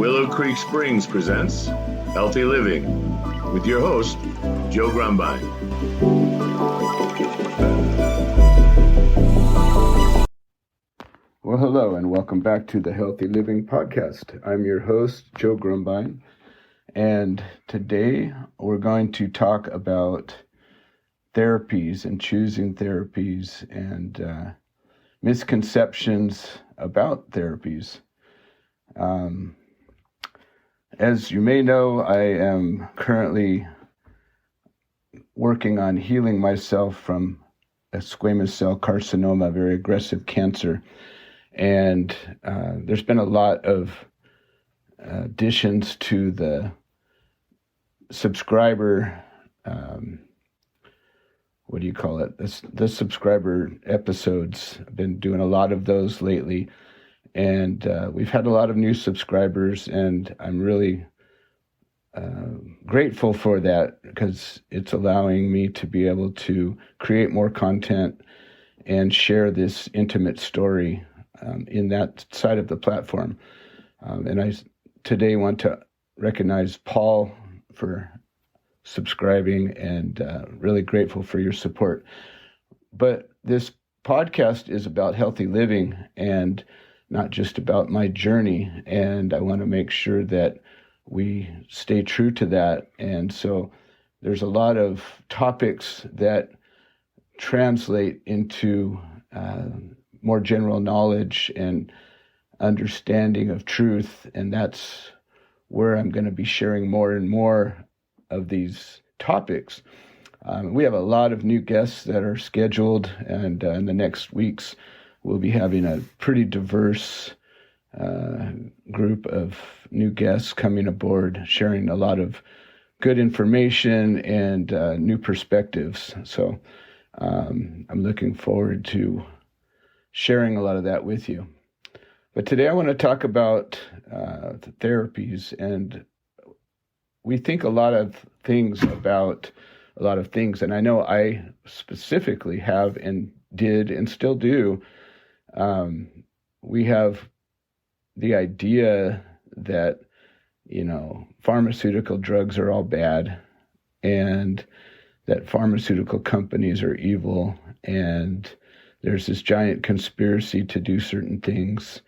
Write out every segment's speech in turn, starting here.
Willow Creek Springs presents Healthy Living with your host, Joe Grumbine. Well, hello, and welcome back to the Healthy Living Podcast. I'm your host, Joe Grumbine, and today we're going to talk about therapies and choosing therapies and misconceptions about therapies. As you may know, I am currently working on healing myself from a squamous cell carcinoma, a very aggressive cancer. And there's been a lot of additions to the subscriber, the subscriber episodes. I've been doing a lot of those lately. And we've had a lot of new subscribers, and I'm really grateful for that because it's allowing me to be able to create more content and share this intimate story in that side of the platform. And I today want to recognize Paul for subscribing and really grateful for your support. But this podcast is about healthy living and not just about my journey. And I want to make sure that we stay true to that. And so there's a lot of topics that translate into more general knowledge and understanding of truth. And that's where I'm going to be sharing more and more of these topics. We have a lot of new guests that are scheduled, and in the next weeks, we'll be having a pretty diverse group of new guests coming aboard, sharing a lot of good information and new perspectives. So I'm looking forward to sharing a lot of that with you. But today I want to talk about the therapies, and we think a lot of things about a lot of things, and I know I specifically have and did and still do. We have the idea that, pharmaceutical drugs are all bad and that pharmaceutical companies are evil and there's this giant conspiracy to do certain things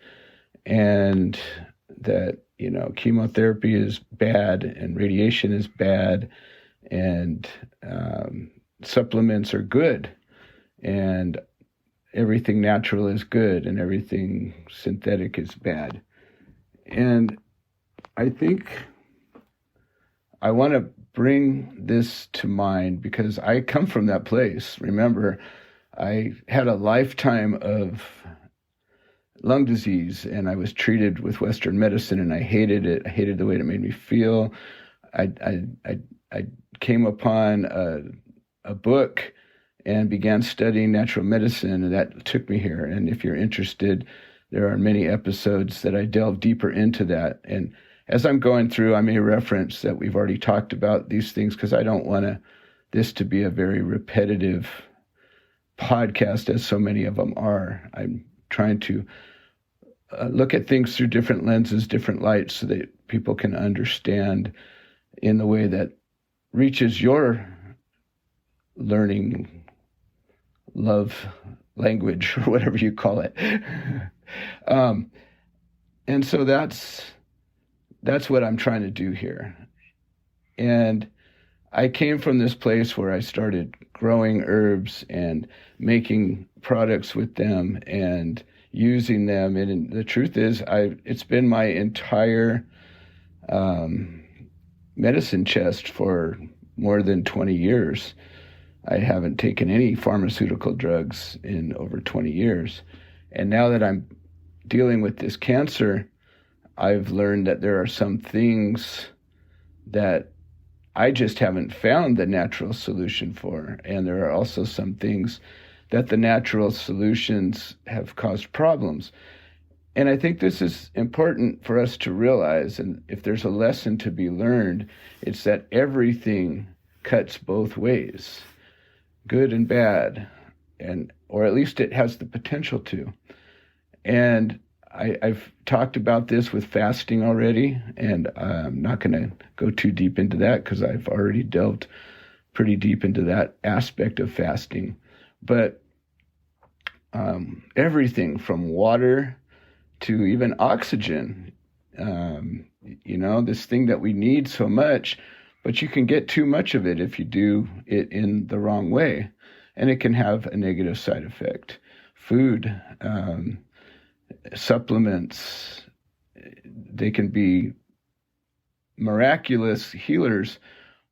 and that, chemotherapy is bad and radiation is bad and supplements are good and everything natural is good and everything synthetic is bad. And I think I want to bring this to mind because I come from that place. Remember, I had a lifetime of lung disease and I was treated with Western medicine and I hated it. I hated the way it made me feel. I came upon a book and began studying natural medicine, and that took me here. And if you're interested, there are many episodes that I delve deeper into that. And as I'm going through, I may reference that we've already talked about these things because I don't want this to be a very repetitive podcast, as so many of them are. I'm trying to look at things through different lenses, different lights, so that people can understand in the way that reaches your learning love language or whatever you call it. And so that's what I'm trying to do here. And I came from this place where I started growing herbs and making products with them and using them. And the truth is, it's been my entire medicine chest for more than 20 years. I haven't taken any pharmaceutical drugs in over 20 years. And now that I'm dealing with this cancer, I've learned that there are some things that I just haven't found the natural solution for. And there are also some things that the natural solutions have caused problems. And I think this is important for us to realize. And if there's a lesson to be learned, it's that everything cuts both ways. Good and bad, or at least it has the potential to. And I've talked about this with fasting already, and I'm not going to go too deep into that because I've already delved pretty deep into that aspect of fasting. But everything from water to even oxygen, this thing that we need so much, but you can get too much of it if you do it in the wrong way, and it can have a negative side effect. Food, supplements, they can be miraculous healers,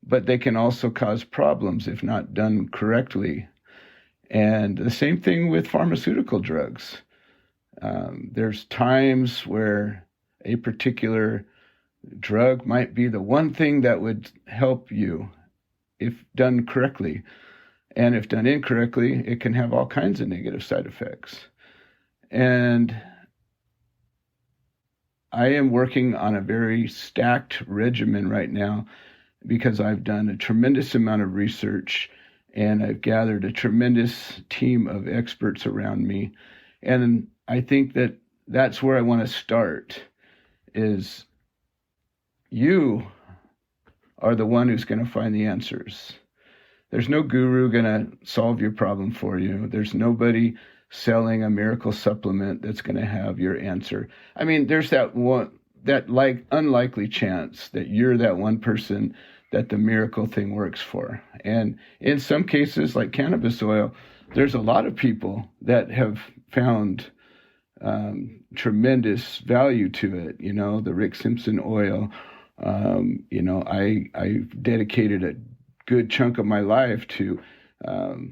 but they can also cause problems if not done correctly. And the same thing with pharmaceutical drugs. There's times where a particular drug might be the one thing that would help you if done correctly. And if done incorrectly, it can have all kinds of negative side effects. And I am working on a very stacked regimen right now because I've done a tremendous amount of research and I've gathered a tremendous team of experts around me. And I think that that's where I want to start, is you are the one who's going to find the answers. There's no guru going to solve your problem for you. There's nobody selling a miracle supplement that's going to have your answer. I mean, there's that unlikely chance that you're that one person that the miracle thing works for. And in some cases, like cannabis oil, there's a lot of people that have found tremendous value to it. The Rick Simpson oil. I dedicated a good chunk of my life to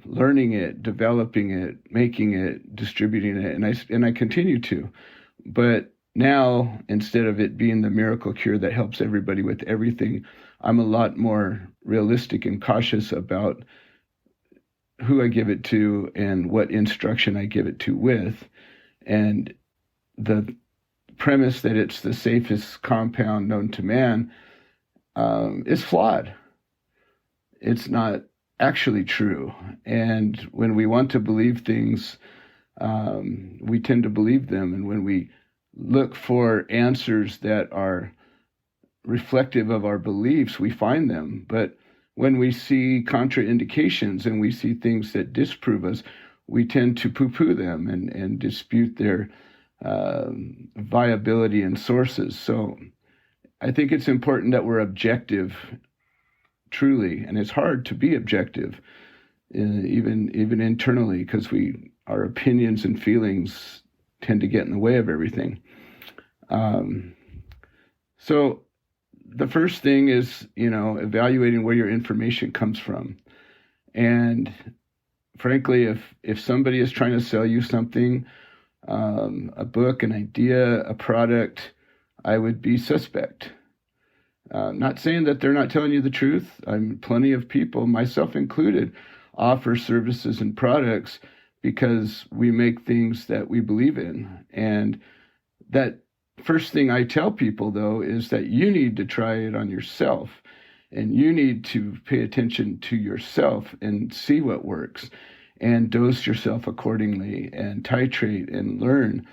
learning it, developing it, making it, distributing it, and I continue to. But now, instead of it being the miracle cure that helps everybody with everything, I'm a lot more realistic and cautious about who I give it to and what instruction I give it to with. And the premise that it's the safest compound known to man is flawed. It's not actually true. And when we want to believe things, we tend to believe them. And when we look for answers that are reflective of our beliefs, we find them. But when we see contraindications and we see things that disprove us, we tend to poo-poo them and dispute their viability and sources. So I think it's important that we're objective, truly, and it's hard to be objective, even internally, because our opinions and feelings tend to get in the way of everything. So the first thing is, evaluating where your information comes from. And frankly, if somebody is trying to sell you something, a book, an idea, a product, I would be suspect. Not saying that they're not telling you the truth. Plenty of people, myself included, offer services and products because we make things that we believe in. And that first thing I tell people, though, is that you need to try it on yourself. And you need to pay attention to yourself and see what works and dose yourself accordingly and titrate and learn.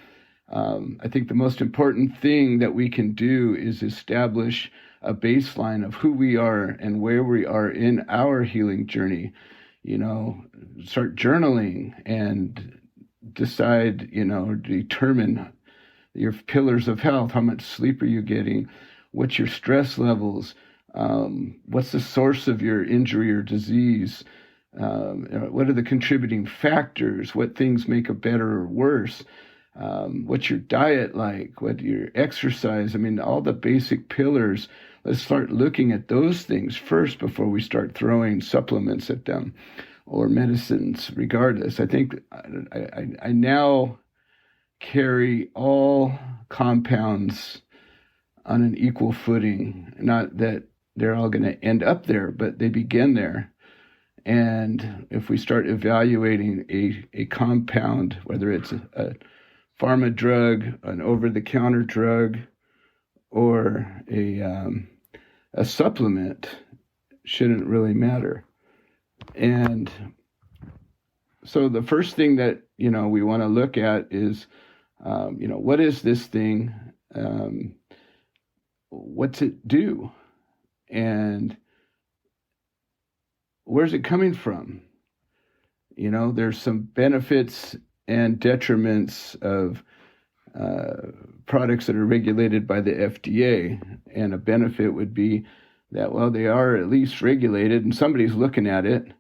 I think the most important thing that we can do is establish a baseline of who we are and where we are in our healing journey. Start journaling and decide, determine your pillars of health. How much sleep are you getting? What's your stress levels? What's the source of your injury or disease? What are the contributing factors? What things make it better or worse? What's your diet like? What your exercise? All the basic pillars. Let's start looking at those things first before we start throwing supplements at them or medicines, regardless. I think I now carry all compounds on an equal footing. Not that they're all going to end up there, but they begin there. And if we start evaluating a compound, whether it's a pharma drug, an over-the-counter drug, or a supplement, shouldn't really matter. And so the first thing that we want to look at is What is this thing? What's it do? And where's it coming from? There's some benefits and detriments of products that are regulated by the FDA. And a benefit would be that, well, they are at least regulated and somebody's looking at it.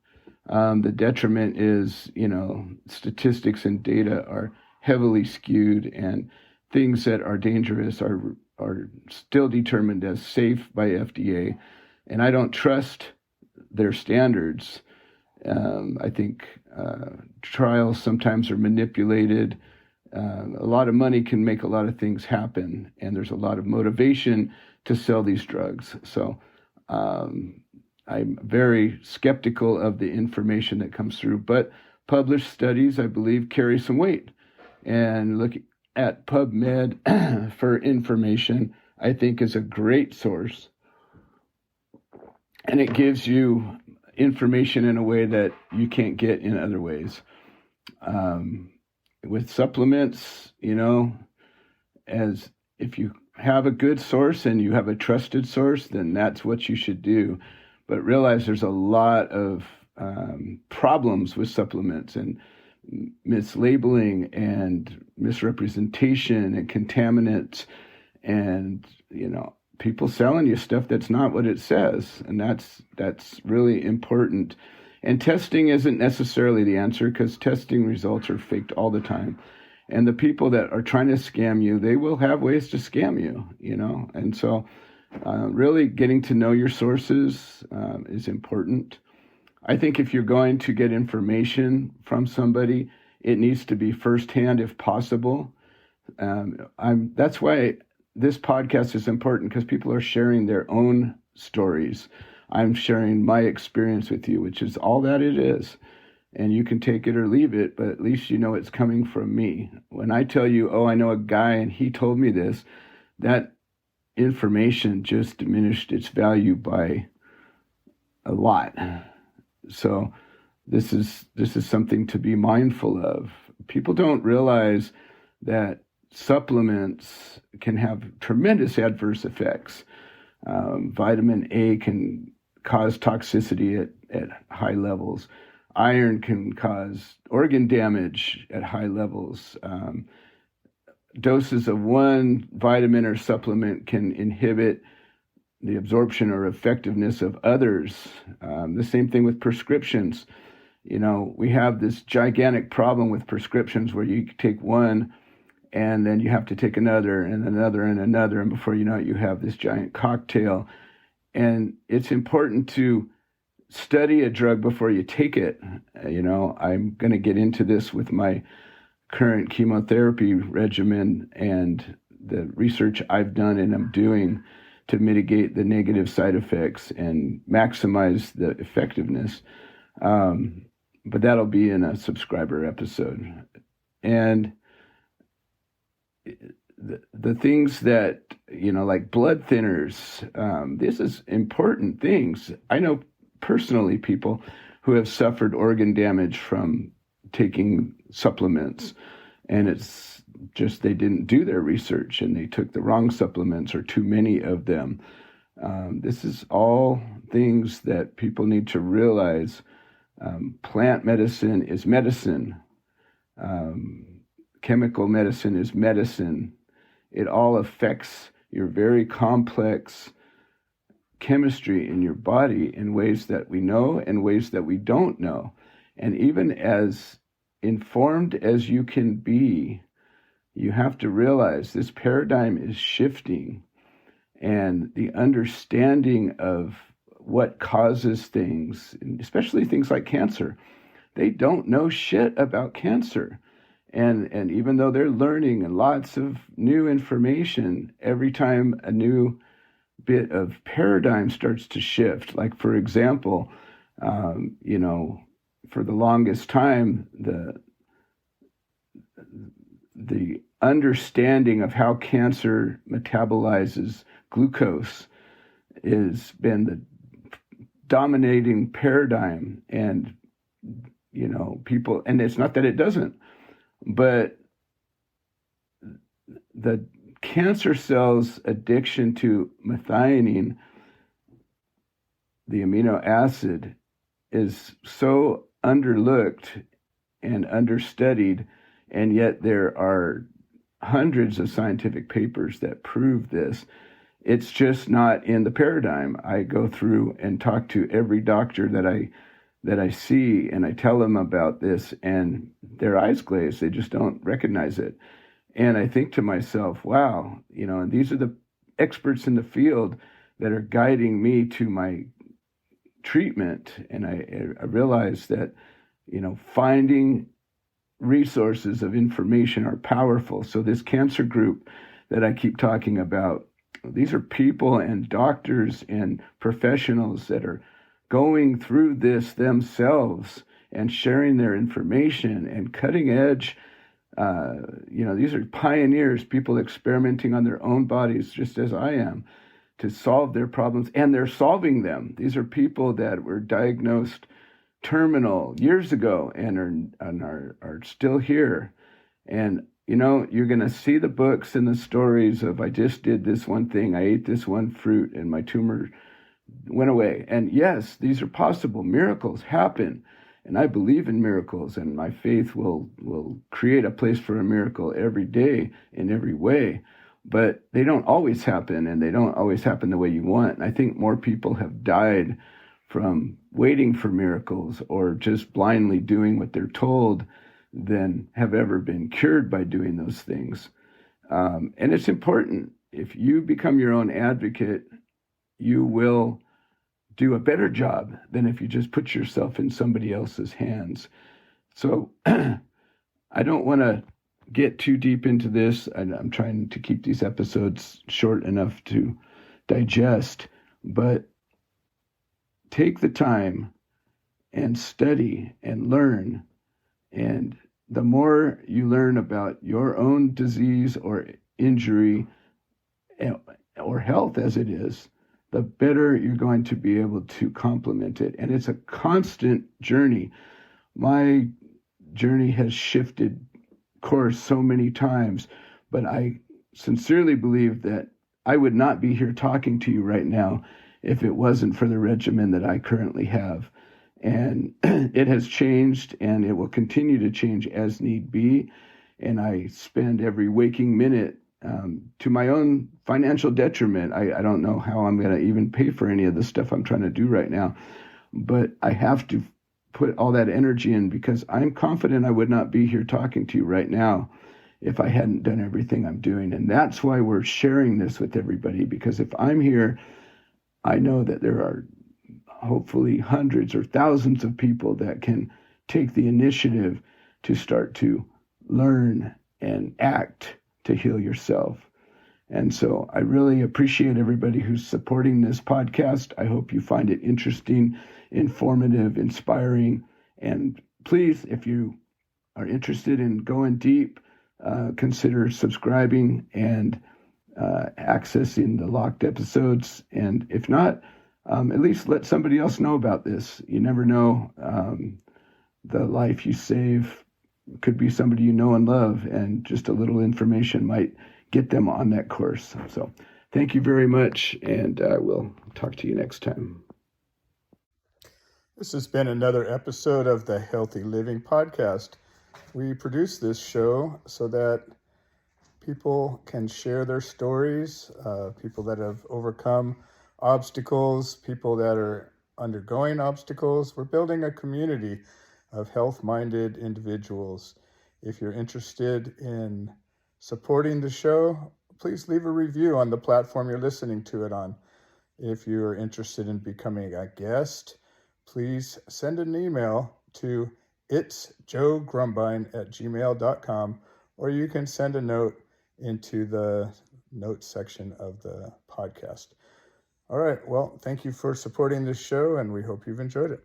The detriment is, statistics and data are heavily skewed, and things that are dangerous are still determined as safe by FDA. And I don't trust their standards. I think trials sometimes are manipulated. A lot of money can make a lot of things happen, and there's a lot of motivation to sell these drugs. So I'm very skeptical of the information that comes through, but published studies, I believe, carry some weight. And look at PubMed for information, I think, is a great source. And it gives you information in a way that you can't get in other ways. With supplements, as if you have a good source and you have a trusted source, then that's what you should do. But realize there's a lot of problems with supplements and mislabeling and misrepresentation and contaminants and, people selling you stuff that's not what it says. And that's really important. And testing isn't necessarily the answer, because testing results are faked all the time. And the people that are trying to scam you, they will have ways to scam you, And so really getting to know your sources is important. I think if you're going to get information from somebody, it needs to be firsthand if possible. That's why this podcast is important, because people are sharing their own stories. I'm sharing my experience with you, which is all that it is. And you can take it or leave it, but at least it's coming from me. When I tell you, I know a guy and he told me this, that information just diminished its value by a lot. So this is something to be mindful of. People don't realize that supplements can have tremendous adverse effects. Vitamin A can cause toxicity at high levels. Iron can cause organ damage at high levels. Doses of one vitamin or supplement can inhibit the absorption or effectiveness of others. The same thing with prescriptions. We have this gigantic problem with prescriptions where you take one and then you have to take another and another and another. And before you know it, you have this giant cocktail. And it's important to study a drug before you take it. I'm going to get into this with my current chemotherapy regimen and the research I've done and I'm doing to mitigate the negative side effects and maximize the effectiveness. But that'll be in a subscriber episode. And the things that, like blood thinners, this is important things. I know personally people who have suffered organ damage from taking supplements, and it's just they didn't do their research and they took the wrong supplements or too many of them. This is all things that people need to realize. Plant medicine is medicine. Chemical medicine is medicine. It all affects your very complex chemistry in your body in ways that we know and ways that we don't know. And even as informed as you can be, you have to realize this paradigm is shifting, and the understanding of what causes things, especially things like cancer, they don't know shit about cancer. And even though they're learning and lots of new information, every time a new bit of paradigm starts to shift, like, for example, for the longest time, the understanding of how cancer metabolizes glucose has been the dominating paradigm. And, people, and it's not that it doesn't, but the cancer cells' addiction to methionine, the amino acid, is so underlooked and understudied, and yet there are hundreds of scientific papers that prove this. It's just not in the paradigm. I go through and talk to every doctor that I see, and I tell them about this, and their eyes glaze. They just don't recognize it. And I think to myself, wow, and these are the experts in the field that are guiding me to my treatment. And I realize that, finding resources of information are powerful. So this cancer group that I keep talking about, these are people and doctors and professionals that are going through this themselves and sharing their information and cutting edge. These are pioneers, people experimenting on their own bodies, just as I am, to solve their problems, and they're solving them. These are people that were diagnosed terminal years ago and are still here. And you're going to see the books and the stories of, I just did this one thing, I ate this one fruit, and my tumor went away. And yes, these are possible. Miracles happen. And I believe in miracles, and my faith will create a place for a miracle every day in every way. But they don't always happen, and they don't always happen the way you want. And I think more people have died from waiting for miracles or just blindly doing what they're told than have ever been cured by doing those things. And it's important. If you become your own advocate, you will do a better job than if you just put yourself in somebody else's hands. So I don't want to get too deep into this. I'm trying to keep these episodes short enough to digest, but take the time and study and learn. And the more you learn about your own disease or injury or health as it is, the better you're going to be able to complement it. And it's a constant journey. My journey has shifted course so many times, but I sincerely believe that I would not be here talking to you right now if it wasn't for the regimen that I currently have. And it has changed, and it will continue to change as need be. And I spend every waking minute to my own financial detriment. I don't know how I'm going to even pay for any of the stuff I'm trying to do right now, but I have to put all that energy in because I'm confident I would not be here talking to you right now if I hadn't done everything I'm doing. And that's why we're sharing this with everybody, because if I'm here, I know that there are hopefully hundreds or thousands of people that can take the initiative to start to learn and act to heal yourself. And so I really appreciate everybody who's supporting this podcast. I hope you find it interesting, informative, inspiring. And please, if you are interested in going deep, consider subscribing and accessing the locked episodes. And if not, at least let somebody else know about this. You never know. The life you save could be somebody you know and love, and just a little information might get them on that course. So thank you very much, and we'll talk to you next time. This has been another episode of the Healthy Living Podcast. We produce this show so that people can share their stories, people that have overcome obstacles, people that are undergoing obstacles. We're building a community of health-minded individuals. If you're interested in supporting the show, please leave a review on the platform you're listening to it on. If you're interested in becoming a guest, please send an email to itsjoegrumbine@gmail.com, or you can send a note into the notes section of the podcast. All right, well, thank you for supporting this show, and we hope you've enjoyed it.